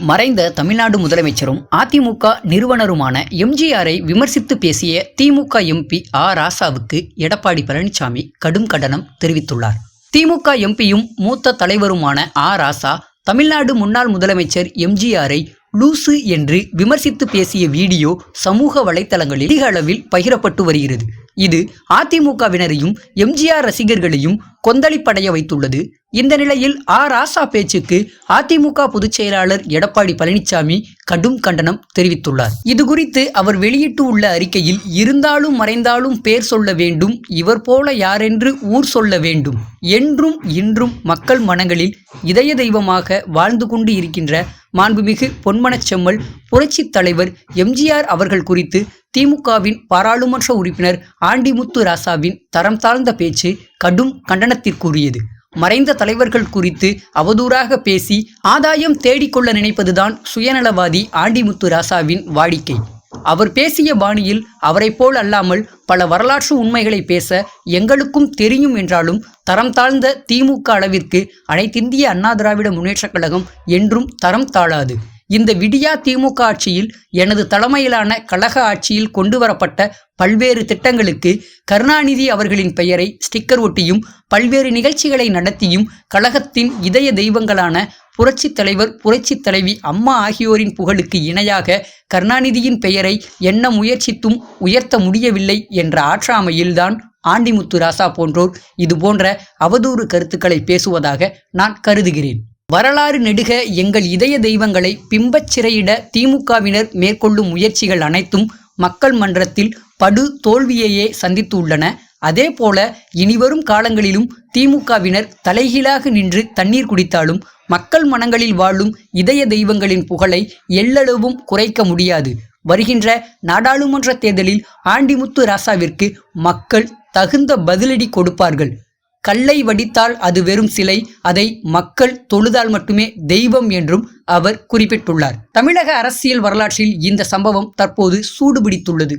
மறைந்த தமிழ்நாடு முதலமைச்சரும் அதிமுக நிறுவனருமான எம்ஜிஆரை விமர்சித்து பேசிய திமுக எம்பி ராசாவுக்கு எடப்பாடி பழனிசாமி கடும் கண்டனம் தெரிவித்துள்ளார். திமுக எம்பியும் மூத்த தலைவருமான ராசா தமிழ்நாடு முன்னாள் முதலமைச்சர் எம்ஜிஆரை லூசு என்று விமர்சித்து பேசிய வீடியோ சமூக வலைத்தளங்களில் அதிக அளவில் பகிரப்பட்டு வருகிறது. இது அதிமுகவினரையும் எம்ஜிஆர் ரசிகர்களையும் கொந்தளிப்படைய வைத்துள்ளது. இந்த நிலையில் ராசா பேச்சுக்கு அதிமுக பொதுச் செயலாளர் எடப்பாடி பழனிசாமி கடும் கண்டனம் தெரிவித்துள்ளார். இது குறித்து அவர் வெளியிட்டு உள்ள அறிக்கையில், இருந்தாலும் மறைந்தாலும் பேர் சொல்ல வேண்டும், இவர் போல யாரென்று ஊர் சொல்ல வேண்டும், என்றும் இன்றும் மக்கள் மனங்களில் இதய தெய்வமாக வாழ்ந்து கொண்டு இருக்கின்ற மாண்புமிகு பொன்மனச்செம்மல் புரட்சி தலைவர் எம்ஜிஆர் அவர்கள் குறித்து திமுகவின் பாராளுமன்ற உறுப்பினர் ஆண்டிமுத்து ராசாவின் தரம் தாழ்ந்த பேச்சு கடும் கண்டனத்திற்குரியது. மறைந்த தலைவர்கள் குறித்து அவதூறாக பேசி ஆதாயம் தேடிக்கொள்ள நினைப்பதுதான் சுயநலவாதி ஆண்டிமுத்து ராசாவின் வாடிக்கை. அவர் பேசிய பாணியில் அவரை போல் அல்லாமல் பல வரலாற்று உண்மைகளை பேச எங்களுக்கும் தெரியும் என்றாலும், தரம் தாழ்ந்த திமுக அளவிற்கு அனைத்திந்திய அண்ணா திராவிட முன்னேற்றக் கழகம் என்றும் தரம் தாழாது. இந்த விடியா திமுக ஆட்சியில், எனது தலைமையிலான கழக ஆட்சியில் கொண்டு வரப்பட்ட பல்வேறு திட்டங்களுக்கு கருணாநிதி அவர்களின் பெயரை ஸ்டிக்கர் ஒட்டியும் பல்வேறு நிகழ்ச்சிகளை நடத்தியும் கழகத்தின் இதய தெய்வங்களான புரட்சி தலைவர் புரட்சி தலைவி அம்மா ஆகியோரின் புகழுக்கு இணையாக கருணாநிதியின் பெயரை எண்ண முயற்சித்தும் உயர்த்த முடியவில்லை என்ற ஆற்றாமையில்தான் ஆண்டிமுத்து ராசா போன்றோர் இது போன்ற அவதூறு கருத்துக்களை பேசுவதாக நான் கருதுகிறேன். வரலாறு நெடுக எங்கள் இதய தெய்வங்களை பிம்பச் சிறையிட திமுகவினர் மேற்கொள்ளும் முயற்சிகள் அனைத்தும் மக்கள் மன்றத்தில் படு தோல்வியையே சந்தித்து உள்ளன. அதே போல இனிவரும் காலங்களிலும் திமுகவினர் தலைகீழாக நின்று தண்ணீர் குடித்தாலும் மக்கள் மனங்களில் வாழும் இதய தெய்வங்களின் புகழை எள்ளளவும் குறைக்க முடியாது. வருகின்ற நாடாளுமன்ற தேர்தலில் ஆண்டிமுத்து ராசாவிற்கு மக்கள் தகுந்த பதிலடி கொடுப்பார்கள். கல்லை வடித்தால் அது வெறும் சிலை, அதை மக்கள் தொழுதால் மட்டுமே தெய்வம் என்றும் அவர் குறிப்பிட்டுள்ளார். தமிழக அரசியல் வரலாற்றில் இந்த சம்பவம் தற்போது சூடுபிடித்துள்ளது.